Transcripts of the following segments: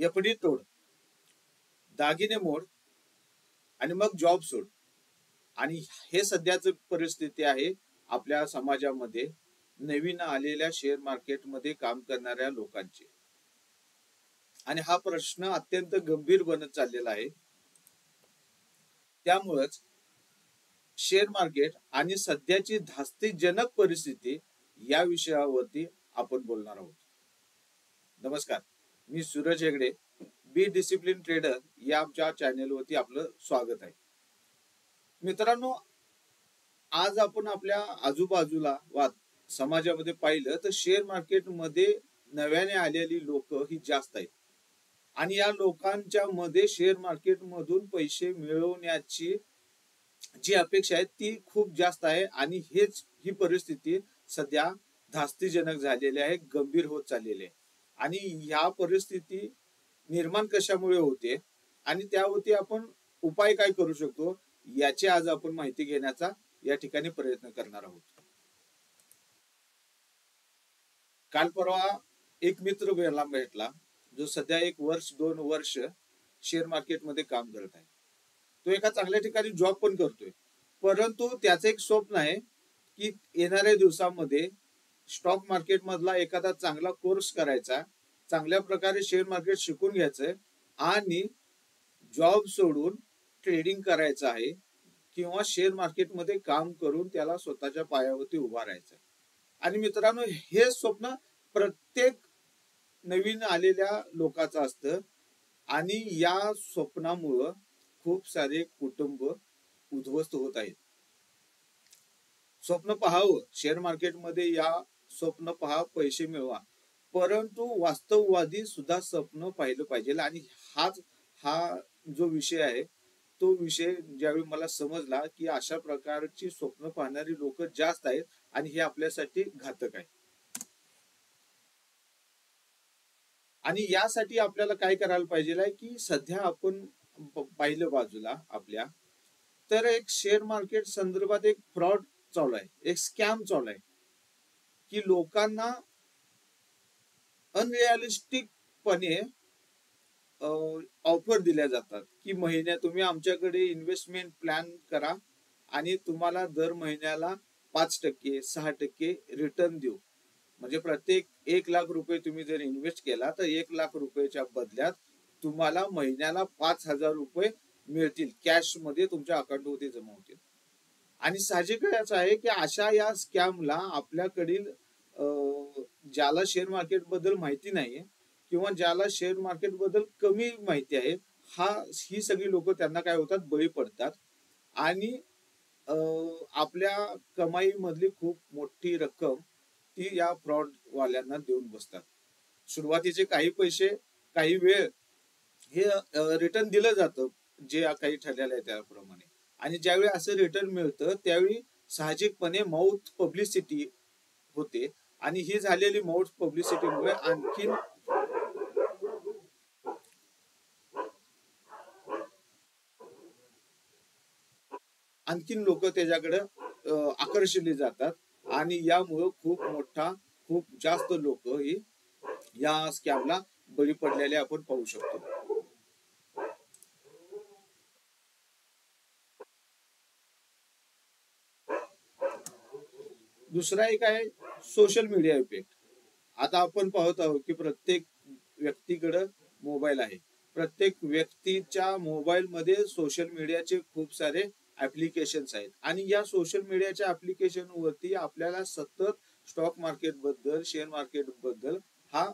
FD तोड, दागिने मोड आणि मग जॉब सोड. आणि हे सध्याची परिस्थिती आहे आपल्या समाजामध्ये नवीन आलेल्या शेअर मार्केटमध्ये काम करणाऱ्या लोकांची. आणि हा प्रश्न अत्यंत गंभीर बनत चाललेला आहे. त्यामुळेच शेअर मार्केट आणि सध्याची धास्तीजनक परिस्थिती या विषयावरती आपण बोलणार आहोत. नमस्कार, मी Suraj Hegde, be discipline trader या आमच्या चॅनेलवरती आपलं स्वागत आहे. मित्रांनो, आज आपण आपल्या आजूबाजूला समाजामध्ये पाहिलं तर शेअर मार्केटमध्ये नव्याने आलेली लोक ही जास्त आहेत. आणि या लोकांच्या मध्ये शेअर मार्केट मधून पैसे मिळवण्याची जी अपेक्षा आहे ती खूप जास्त आहे. आणि ही परिस्थिती सध्या धास्तीजनक झालेली आहे, गंभीर होत चाललेली आहे. आणि ह्या परिस्थिती निर्माण कशामुळे होते आणि त्यावरती आपण उपाय काय करू शकतो याची आज आपण माहिती घेण्याचा या ठिकाणी प्रयत्न करणार आहोत. काल परवा एक मित्र मला भेटला जो सध्या 1 वर्ष 2 वर्ष शेअर मार्केटमध्ये काम करत आहे. तो एका चांगल्या ठिकाणी जॉब पण करतोय, परंतु त्याचं एक स्वप्न आहे की येणाऱ्या दिवसामध्ये स्टॉक मार्केट मधला एखादा चांगला कोर्स करायचा, चांगल्या प्रकारे शेअर मार्केट शिकून घ्यायचंय आणि जॉब सोडून ट्रेडिंग करायचं आहे किंवा शेअर मार्केटमध्ये काम करून त्याला स्वतःच्या पायावरती उभा राहायचं. आणि मित्रांनो, हे स्वप्न प्रत्येक नवीन आलेल्या लोकांचं असतं. आणि या स्वप्नामुळं खूप सारे कुटुंब उद्ध्वस्त होत आहेत. स्वप्न पहावं, शेअर मार्केटमध्ये या स्वप्न पहा, पैसे मिळवा, परंतु वास्तववादी सुद्धा स्वप्न पाहिलं पाहिजे. आणि हा जो विषय आहे तो विषय ज्यावेळी मला समजला की अशा प्रकारची स्वप्न पाहणारी लोक जास्त आहेत आणि हे आपल्यासाठी घातक आहे. आणि यासाठी आपल्याला काय करायला पाहिजे की सध्या आपण पाहिलं बाजूला आपल्या तर एक शेअर मार्केट संदर्भात एक फ्रॉड चालू आहे, एक स्कॅम चालू आहे की लोकांना अनरिअलिस्टिक पणे ऑफर दिल्या जातात की महिन्यात तुम्ही आमच्याकडे इन्व्हेस्टमेंट प्लॅन करा आणि तुम्हाला दर महिन्याला 5%, 6% रिटर्न देऊ. म्हणजे प्रत्येक 1 लाख रुपये तुम्ही जर इन्व्हेस्ट केला तर 1 लाख रुपयाच्या बदल्यात तुम्हाला महिन्याला 5,000 रुपये मिळतील, कॅश मध्ये तुमच्या अकाउंटवरती जमा होतील. आणि साहजिकच आहे की अशा या स्कॅमला आपल्याकडील ज्याला शेअर मार्केट बद्दल माहिती नाहीये किंवा ज्याला शेअर मार्केट बद्दल कमी माहिती आहे ही सगळी लोक त्यांना काय होतात, बळी पडतात आणि आपल्या कमाई मधली खूप मोठी रक्कम ती या फ्रॉड वाल्यांना देऊन बसतात. सुरुवातीचे काही पैसे काही वेळ हे रिटर्न दिलं जातं जे काही ठरलेलं आहे त्याप्रमाणे. आणि ज्यावेळी असं रिटर्न मिळतं त्यावेळी साहजिकपणे माउथ पब्लिसिटी होते. आणि ही झालेली माउथ पब्लिसिटीमुळे आणखीन लोक त्याच्याकडे आकर्षिले जातात. आणि यामुळं खूप जास्त लोक ही या स्कॅमला बळी पडलेले आपण पाहू शकतो. दुसरा एक आहे सोशल मीडिया इफेक्ट. आता आपण पाहत आहोत की प्रत्येक व्यक्तीकडे मोबाईल आहे. प्रत्येक व्यक्तीच्या मोबाईल मध्ये सोशल मीडियाचे खूप सारे ऍप्लिकेशन्स आहेत. आणि या सोशल मीडियाच्या ऍप्लिकेशन वरती आपल्याला सतत स्टॉक मार्केट बद्दल, शेअर मार्केट बद्दल हा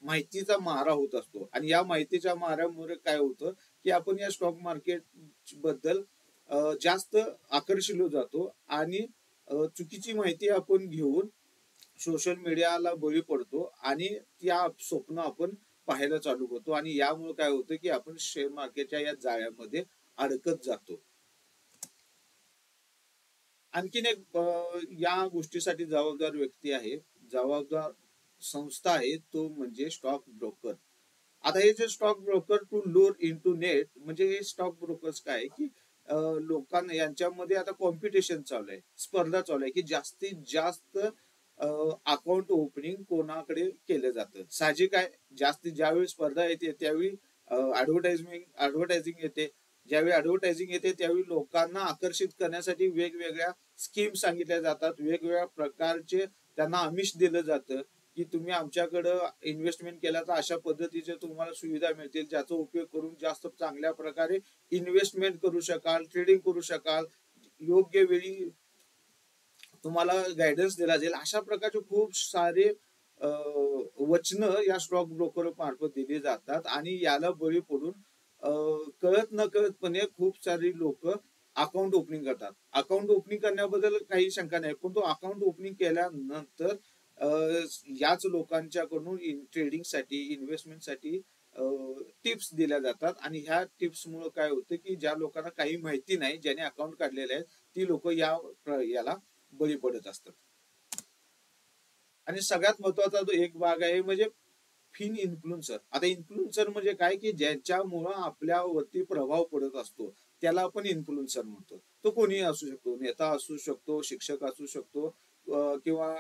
माहितीचा मारा होत असतो. आणि या माहितीच्या माऱ्यामुळे काय होतं की आपण या स्टॉक मार्केट बद्दल जास्त आकर्षिलो जातो आणि चुकीची माहिती आपण घेऊन सोशल मीडियाला बळी पडतो आणि त्या स्वप्न आपण पाहायला चालू करतो. आणि यामुळे काय होतं की आपण शेअर मार्केटच्या या जाळ्यामध्ये अडकत जातो. आणखीन एक या गोष्टीसाठी जबाबदार व्यक्ती आहे, जबाबदार संस्था आहे, तो म्हणजे स्टॉक ब्रोकर. आता हे जे stock broker to lure into net म्हणजे हे स्टॉक ब्रोकर्स काय की लोकांना यांच्यामध्ये आता कॉम्पिटिशन चालू आहे, स्पर्धा चालू आहे की जास्तीत जास्त अकाउंट ओपनिंग कोणाकडे केलं जातं. साहजिक आहे जास्त ज्यावेळी स्पर्धा येते त्यावेळी ऍडव्हर्टायझिंग येते. ज्यावेळी ऍडव्हर्टायझिंग येते त्यावेळी लोकांना आकर्षित करण्यासाठी वेगवेगळ्या स्कीम सांगितल्या जातात, वेगवेगळ्या प्रकारचे त्यांना आमिष दिलं जातं की तुम्ही आमच्याकडं इन्व्हेस्टमेंट केला तर अशा पद्धतीच्या तुम्हाला सुविधा मिळतील, ज्याचा उपयोग करून जास्त चांगल्या प्रकारे इन्व्हेस्टमेंट करू शकाल, ट्रेडिंग करू शकाल, योग्य वेळी तुम्हाला गायडन्स दिला जाईल. अशा प्रकारचे खूप सारे वचनं या स्टॉक ब्रोकर मार्फत दिली जातात आणि याला बळी पडून कळत न कळतपणे खूप सारी लोक अकाउंट ओपनिंग करतात. अकाउंट ओपनिंग करण्याबद्दल काही शंका नाही, पण तो अकाउंट ओपनिंग केल्यानंतर याच लोकांच्याकडून ट्रेडिंगसाठी इन्व्हेस्टमेंटसाठी टिप्स दिल्या जातात आणि ह्या टिप्स मुळे काय होतं की ज्या लोकांना काही माहिती नाही, ज्याने अकाउंट काढलेले आहेत, ती लोक याला बळी पडत असतात. आणि सगळ्यात महत्वाचा जो एक भाग आहे म्हणजे फिन इन्फ्लुएन्सर. आता इन्फ्लुएन्सर म्हणजे काय की ज्याच्यामुळं आपल्यावरती प्रभाव पडत असतो त्याला आपण इन्फ्लुएन्सर म्हणतो. तो कोणीही असू शकतो, नेता असू शकतो, शिक्षक असू शकतो, किंवा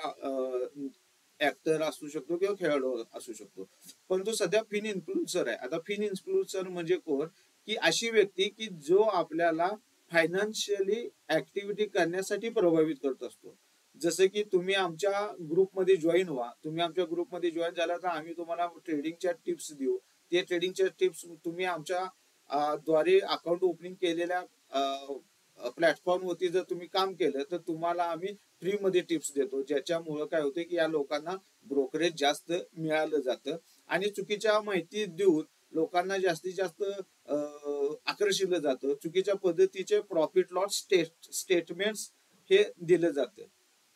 ऍक्टर असू शकतो, किंवा खेळाडू असू शकतो. पण तो सध्या फिन इन्फ्लुएन्सर आहे. आता फिन इन्फ्लुएन्सर म्हणजे कोण की अशी व्यक्ती की जो आपल्याला फायनान्शियली ऍक्टिव्हिटी करण्यासाठी प्रभावित करत असतो. जसं की तुम्ही आमच्या ग्रुपमध्ये जॉईन व्हा, तुम्ही आमच्या ग्रुपमध्ये जॉईन झाला तर आम्ही तुम्हाला ट्रेडिंगच्या टिप्स देऊ. ते ट्रेडिंगच्या टिप्स तुम्ही आमच्या द्वारे अकाउंट ओपनिंग केलेल्या प्लॅटफॉर्म वरती जर तुम्ही काम केलं तर तुम्हाला आम्ही फ्री मध्ये टिप्स देतो, ज्याच्यामुळं काय होतं की या लोकांना ब्रोकरेज जास्त मिळालं जातं आणि चुकीच्या माहिती देऊन लोकांना जास्तीत जास्त आकर्षिलं जातं. चुकीच्या पद्धतीचे प्रॉफिट लॉस स्टेटमेंट्स हे दिलं जातं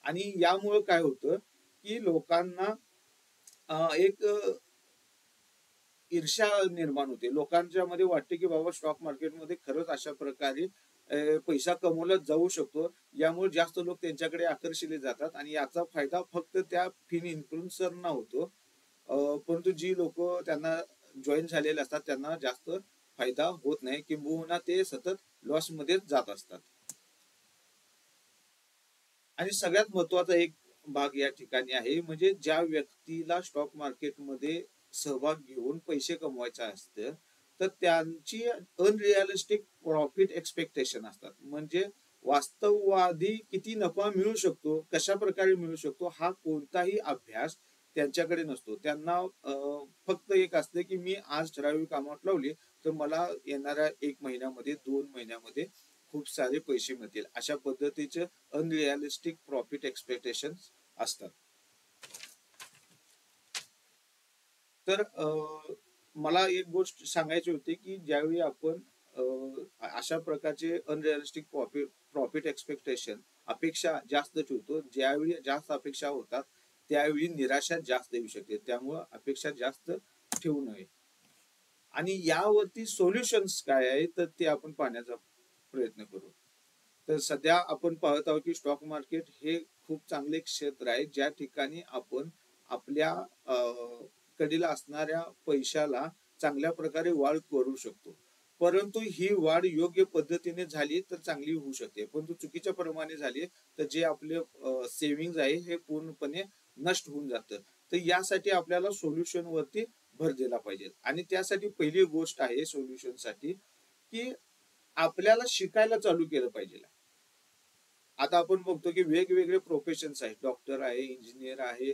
आणि यामुळं काय होतं की लोकांना एक ईर्ष्या निर्माण होते. लोकांच्या मध्ये वाटते की बाबा स्टॉक मार्केटमध्ये खरंच अशा प्रकारे पैसा कमवला जाऊ शकतो. यामुळे जास्त लोक त्यांच्याकडे आकर्षिले जातात आणि याचा फायदा फक्त त्या फिन इन्फ्लुएन्सरना होतो, परंतु जी लोक त्यांना जॉईन झालेले असतात त्यांना जास्त फायदा होत नाही, किंबहुना ते सतत लॉस मध्येच जात असतात. आणि सगळ्यात महत्वाचा एक भाग या ठिकाणी आहे म्हणजे ज्या व्यक्तीला स्टॉक मार्केटमध्ये सहभाग घेऊन पैसे कमवायचे असते तर त्यांची अनरिअलिस्टिक प्रॉफिट एक्सपेक्टेशन असतात. म्हणजे वास्तववादी किती नफा मिळू शकतो, कशा प्रकारे मिळू शकतो, हा कोणताही अभ्यास त्यांच्याकडे नसतो. त्यांना फक्त एक असते की मी आज ठराविक अमाऊंट लावली तर मला येणाऱ्या 1 महिन्यामध्ये 2 महिन्यामध्ये खूप सारे पैसे मिळतील, अशा पद्धतीचे अनरिअलिस्टिक प्रॉफिट एक्सपेक्टेशन असतात. तर मला एक गोष्ट सांगायची होती की ज्यावेळी आपण अशा प्रकारचे अनरिअलिस्टिक प्रॉफिट एक्सपेक्टेशन अपेक्षा जास्त ठेवतो, ज्यावेळी जास्त अपेक्षा होतात त्यावेळी निराशा जास्त येऊ शकते. त्यामुळं अपेक्षा जास्त ठेवू नये. आणि यावरती सोल्युशन्स काय आहे तर ते आपण पाहण्याचा प्रयत्न करू. तर सध्या आपण पाहत आहोत की स्टॉक मार्केट हे खूप चांगले क्षेत्र आहे ज्या ठिकाणी आपण आपल्या कडील असणाऱ्या पैशाला चांगल्या प्रकारे वाढ करू शकतो. परंतु ही वाढ योग्य पद्धतीने झाली तर चांगली होऊ शकते, परंतु चुकीच्या प्रमाणे झाली तर जे आपले सेव्हिंग आहे हे पूर्णपणे नष्ट होऊन जातं. तर यासाठी आपल्याला सोल्युशन वरती भर दिला पाहिजे आणि त्यासाठी पहिली गोष्ट आहे सोल्युशन साठी की आपल्याला शिकायला चालू केलं पाहिजे. आता आपण बघतो की वेगवेगळे प्रोफेशन्स आहेत, डॉक्टर आहे, इंजिनियर आहे,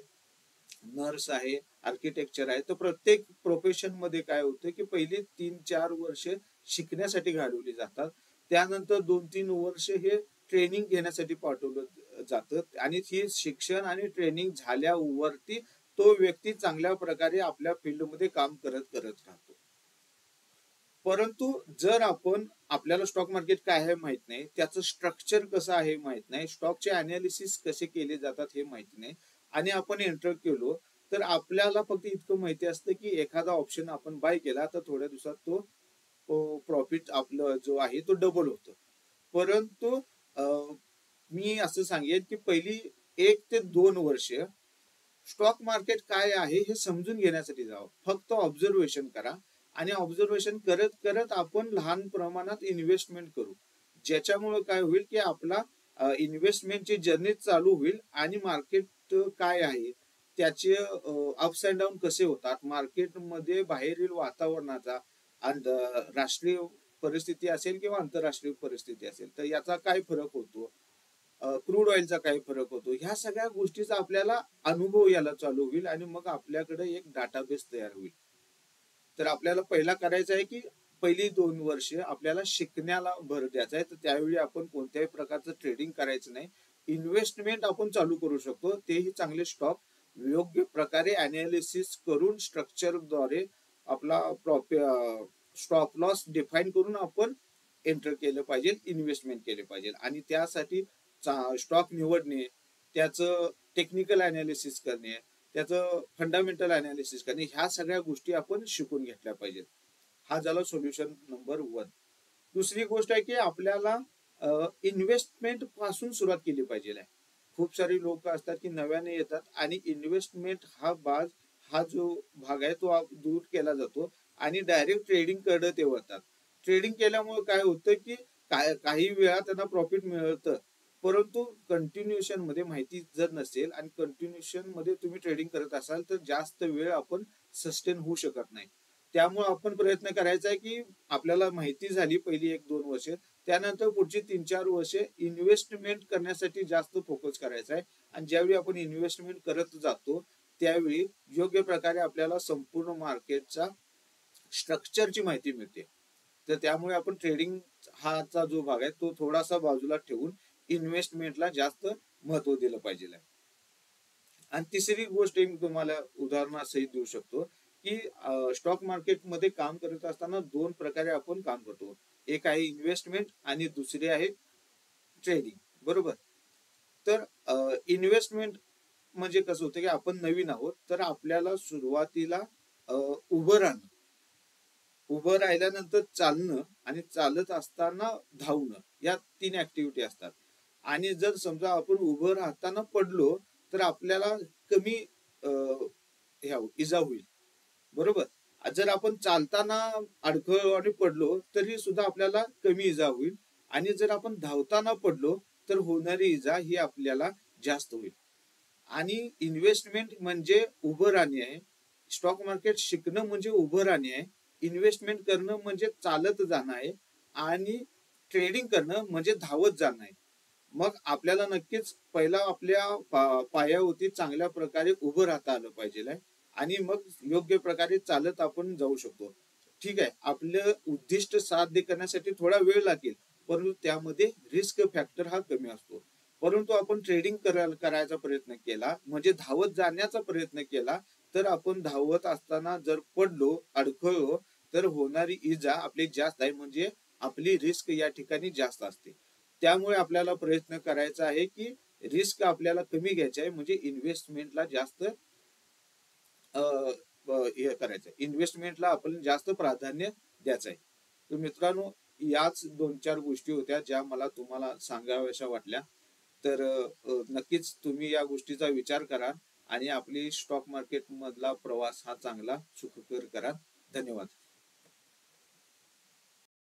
नर्स आहे, आर्किटेक्चर आहे. तर प्रत्येक प्रोफेशन मध्ये काय होतं की पहिली 3-4 वर्षे शिकण्यासाठी घालवली जातात, त्यानंतर 2-3 वर्ष हे ट्रेनिंग घेण्यासाठी पाठवलं जातं आणि ही शिक्षण आणि ट्रेनिंग झाल्यावरती तो व्यक्ती चांगल्या प्रकारे आपल्या फील्डमध्ये काम करत राहतो. परंतु जर आपण आपल्याला स्टॉक मार्केट काय आहे माहित नाही, त्याचं स्ट्रक्चर कसं आहे माहित नाही, स्टॉकचे अनालिसिस कसे केले जातात हे माहिती नाही आणि आपण एंटर केलो तर आपल्याला फक्त इतकं माहिती असतं की एखादा ऑप्शन आपण बाय केला तर थोड्या दिवसात तो प्रॉफिट आपलं जो आहे तो डबल होतो. परंतु मी असं सांगेन की पहिली 1 ते 2 वर्ष स्टॉक मार्केट काय आहे हे समजून घेण्यासाठी जावं. फक्त ऑब्झर्वेशन करा आणि ऑब्झर्वेशन करत करत आपण लहान प्रमाणात इन्व्हेस्टमेंट करू, ज्याच्यामुळे काय होईल की आपला इन्व्हेस्टमेंटची जर्नी चालू होईल आणि मार्केट काय आहे त्याचे अप्स अँड डाऊन कसे होतात, मार्केटमध्ये बाहेरील वातावरणाचा राष्ट्रीय परिस्थिती असेल किंवा आंतरराष्ट्रीय परिस्थिती असेल तर याचा काय फरक होतो, क्रूड ऑइलचा काय फरक होतो, ह्या सगळ्या गोष्टीचा आपल्याला अनुभव यायला चालू होईल आणि मग आपल्याकडे एक डाटाबेस तयार होईल. तर आपल्याला पहिला करायचं आहे की पहिली 2 वर्ष आपल्याला शिकण्याला भर द्यायचा आहे. तर त्यावेळी आपण कोणत्याही प्रकारचं ट्रेडिंग करायचं नाही, इन्व्हेस्टमेंट आपण चालू करू शकतो, तेही चांगले स्टॉक योग्य प्रकारे अनालिसिस करून स्ट्रक्चरद्वारे आपला स्टॉप लॉस डिफाईन करून आपण एंटर केलं पाहिजे, इन्व्हेस्टमेंट केले पाहिजे. आणि त्यासाठी स्टॉक निवडणे, त्याचं टेक्निकल अनालिसिस करणे, त्याचं फंडामेंटल अनालिसिस करणे, ह्या सगळ्या गोष्टी आपण शिकून घेतल्या पाहिजेत. हा झाला सोल्युशन नंबर 1. दुसरी गोष्ट आहे की आपल्याला इन्व्हेस्टमेंट पासून सुरुवात केली पाहिजे. खूप सारी लोक असतात की नव्याने येतात आणि इन्व्हेस्टमेंट हा जो भाग आहे तो दूर केला जातो आणि डायरेक्ट ट्रेडिंग कडे ते वळतात. ट्रेडिंग केल्यामुळे काय होतं की काही वेळा त्यांना प्रॉफिट मिळतं, परंतु कंटिन्युएशन मध्ये माहिती जर नसेल आणि कंटिन्युएशन मध्ये तुम्ही ट्रेडिंग करत असाल तर जास्त वेळ आपण सस्टेन होऊ शकत नाही. त्यामुळे आपण प्रयत्न करायचा आहे की आपल्याला माहिती झाली पहिली 1-2 वर्ष, त्यानंतर पुढची 3-4 वर्षे इन्व्हेस्टमेंट करण्यासाठी जास्त फोकस करायचा आहे. आणि ज्यावेळी आपण इन्व्हेस्टमेंट करत जातो त्यावेळी योग्य प्रकारे आपल्याला संपूर्ण मार्केटचा स्ट्रक्चरची माहिती मिळते. तर त्यामुळे आपण ट्रेडिंग हाचा जो भाग आहे तो थोडासा बाजूला ठेवून इन्व्हेस्टमेंटला जास्त महत्व दिलं पाहिजे. आणि तिसरी गोष्ट मी तुम्हाला उदाहरणासहित देऊ शकतो की स्टॉक मार्केटमध्ये काम करत असताना 2 प्रकारे आपण काम करतो. एक आहे इन्व्हेस्टमेंट आणि दुसरी आहे ट्रेडिंग, बरोबर. तर इन्व्हेस्टमेंट म्हणजे कसं होतं की आपण नवीन आहोत तर आपल्याला सुरुवातीला उभं राहिल्यानंतर चालणं आणि चालत असताना धावणं, या 3 ऍक्टिव्हिटी असतात. आणि जर समजा आपण उभं राहताना पडलो तर आपल्याला कमी इजा होईल, बरोबर. जर आपण चालताना अडखळ आणि पडलो तरी सुद्धा आपल्याला कमी इजा होईल, आणि जर आपण धावताना पडलो तर होणारी इजा ही आपल्याला जास्त होईल. आणि इन्व्हेस्टमेंट म्हणजे उभं राहणे आहे, स्टॉक मार्केट शिकणं म्हणजे उभं राहणे आहे, इन्व्हेस्टमेंट करणं म्हणजे चालत जाणं आहे, आणि ट्रेडिंग करणं म्हणजे धावत जाणं आहे. मग आपल्याला नक्कीच पहिला आपल्या पायावरती चांगल्या प्रकारे उभं राहता आलं पाहिजे आणि मग योग्य प्रकारे चालत आपण जाऊ शकतो. ठीक आहे, आपलं उद्दिष्ट साध्य करण्यासाठी थोडा वेळ लागेल, परंतु त्यामध्ये रिस्क फॅक्टर हा कमी असतो. परंतु आपण ट्रेडिंग करायचा प्रयत्न केला म्हणजे धावत जाण्याचा प्रयत्न केला तर आपण धावत असताना जर पडलो, अडखळलो तर होणारी इजा आपली जास्त आहे, म्हणजे आपली रिस्क या ठिकाणी जास्त असते. त्यामुळे आपल्याला प्रयत्न करायचा आहे की रिस्क आपल्याला कमी घ्यायची आहे, म्हणजे इन्व्हेस्टमेंटला जास्त हे करायचं, इन्व्हेस्टमेंटला आपण जास्त प्राधान्य द्यायचं आहे. तर मित्रांनो, याच 2-4 गोष्टी होत्या ज्या मला तुम्हाला सांगाव्याशा वाटल्या. तर नक्कीच तुम्ही या गोष्टीचा विचार करा आणि आपली स्टॉक मार्केट मधला प्रवास हा चांगला सुखकर करा. धन्यवाद.